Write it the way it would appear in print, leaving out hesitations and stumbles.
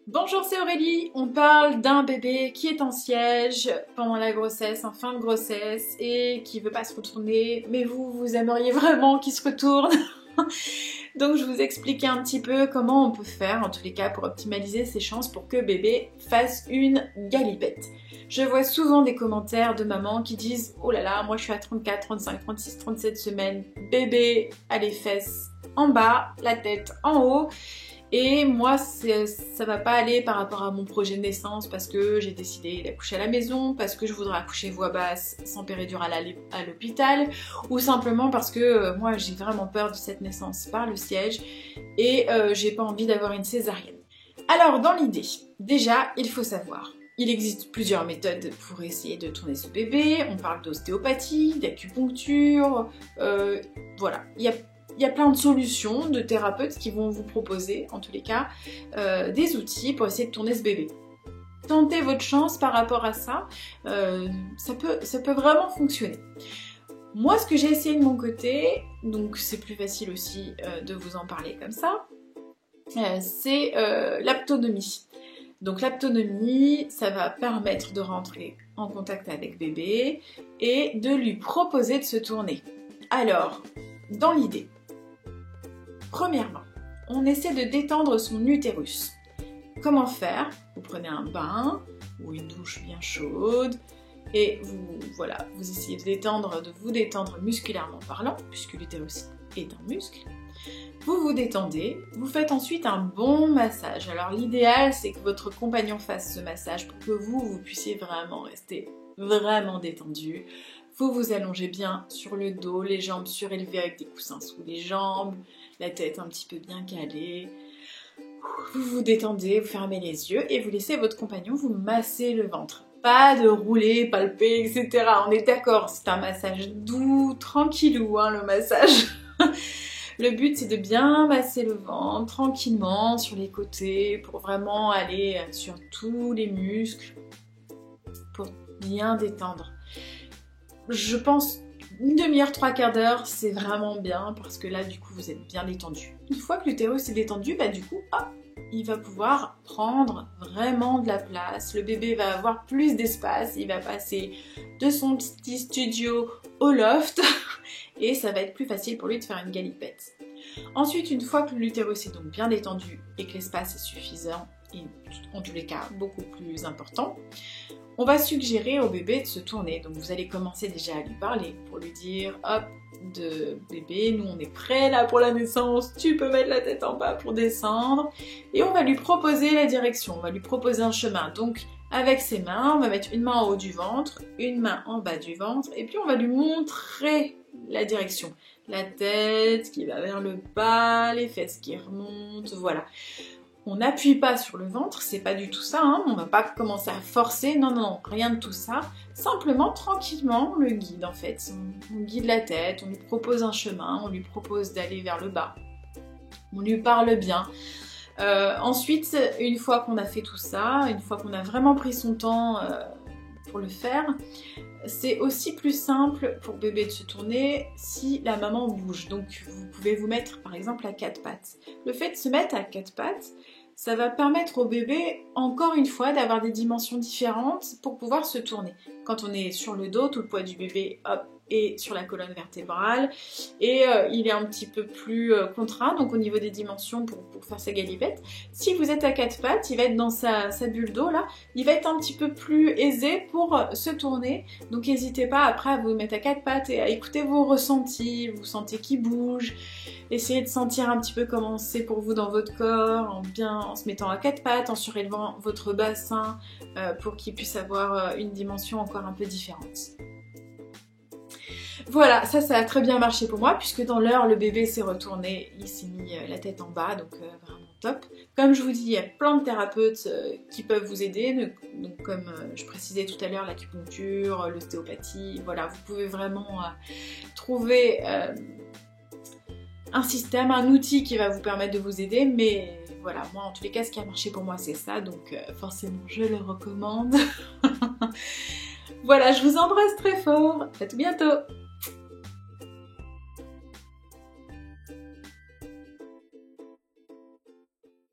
Bonjour, c'est Aurélie. On parle d'un bébé qui est en siège pendant la grossesse, en fin de grossesse, et qui veut pas se retourner, mais vous aimeriez vraiment qu'il se retourne. Donc je vous expliquais un petit peu comment on peut faire, en tous les cas, pour optimaliser ses chances pour que bébé fasse une galipette. Je vois souvent des commentaires de mamans qui disent « Oh là là, moi je suis à 34, 35, 36, 37 semaines, bébé a les fesses en bas, la tête en haut ». Et moi, ça va pas aller par rapport à mon projet de naissance parce que j'ai décidé d'accoucher à la maison, parce que je voudrais accoucher voix basse sans péridurale à l'hôpital, ou simplement parce que moi j'ai vraiment peur de cette naissance par le siège et j'ai pas envie d'avoir une césarienne. Alors dans l'idée, déjà il faut savoir. Il existe plusieurs méthodes pour essayer de tourner ce bébé. On parle d'ostéopathie, d'acupuncture, voilà. Il y a plein de solutions de thérapeutes qui vont vous proposer, en tous les cas, des outils pour essayer de tourner ce bébé. Tentez votre chance par rapport à ça, ça peut vraiment fonctionner. Moi, ce que j'ai essayé de mon côté, donc c'est plus facile aussi de vous en parler comme ça, c'est l'aptonomie. Donc l'aptonomie, ça va permettre de rentrer en contact avec bébé et de lui proposer de se tourner. Alors, dans l'idée, premièrement, on essaie de détendre son utérus. Comment faire? Vous prenez un bain ou une douche bien chaude et vous essayez de vous détendre musculairement parlant, puisque l'utérus est un muscle. Vous vous détendez, vous faites ensuite un bon massage. Alors l'idéal, c'est que votre compagnon fasse ce massage pour que vous puissiez vraiment rester vraiment détendu. Vous vous allongez bien sur le dos, les jambes surélevées avec des coussins sous les jambes, la tête un petit peu bien calée. Vous vous détendez, vous fermez les yeux et vous laissez votre compagnon vous masser le ventre. Pas de rouler, palper, etc. On est d'accord, c'est un massage doux, tranquillou, hein, le massage. Le but, c'est de bien masser le ventre tranquillement sur les côtés pour vraiment aller sur tous les muscles pour bien détendre. Je pense une demi-heure, trois quarts d'heure, c'est vraiment bien parce que là, du coup, vous êtes bien détendu. Une fois que l'utérus est détendu, bah du coup, hop, il va pouvoir prendre vraiment de la place. Le bébé va avoir plus d'espace, il va passer de son petit studio au loft et ça va être plus facile pour lui de faire une galipette. Ensuite, une fois que l'utérus est donc bien détendu et que l'espace est suffisant, et en tous les cas beaucoup plus important, on va suggérer au bébé de se tourner. Donc vous allez commencer déjà à lui parler pour lui dire hop, de bébé, nous on est prêts là pour la naissance, tu peux mettre la tête en bas pour descendre. Et on va lui proposer la direction, on va lui proposer un chemin. Donc avec ses mains, on va mettre une main en haut du ventre, une main en bas du ventre, et puis on va lui montrer la direction. La tête qui va vers le bas, les fesses qui remontent, voilà. On n'appuie pas sur le ventre, c'est pas du tout ça, hein. On va pas commencer à forcer, non, rien de tout ça. Simplement, tranquillement, on le guide en fait. On guide la tête, on lui propose un chemin, on lui propose d'aller vers le bas. On lui parle bien. Ensuite, une fois qu'on a fait tout ça, une fois qu'on a vraiment pris son temps pour le faire, c'est aussi plus simple pour bébé de se tourner si la maman bouge. Donc vous pouvez vous mettre par exemple à quatre pattes. Le fait de se mettre à quatre pattes, ça va permettre au bébé, encore une fois, d'avoir des dimensions différentes pour pouvoir se tourner. Quand on est sur le dos, tout le poids du bébé, hop, est sur la colonne vertébrale et il est un petit peu plus contraint, donc au niveau des dimensions pour faire sa galipette. Si vous êtes à quatre pattes, il va être dans sa bulle d'eau là, il va être un petit peu plus aisé pour se tourner. Donc n'hésitez pas après à vous mettre à quatre pattes et à écouter vos ressentis, vous sentez qu'il bouge. Essayez de sentir un petit peu comment c'est pour vous dans votre corps, en se mettant à quatre pattes, en surélevant votre bassin pour qu'il puisse avoir une dimension encore un peu différente. Voilà, ça a très bien marché pour moi puisque dans l'heure le bébé s'est retourné, il s'est mis la tête en bas, donc vraiment top. Comme je vous dis, il y a plein de thérapeutes qui peuvent vous aider, donc comme je précisais tout à l'heure, l'acupuncture, l'ostéopathie, voilà, vous pouvez vraiment trouver un système, un outil qui va vous permettre de vous aider, mais voilà, moi en tous les cas ce qui a marché pour moi c'est ça, donc forcément je le recommande. Voilà, je vous embrasse très fort, à tout bientôt.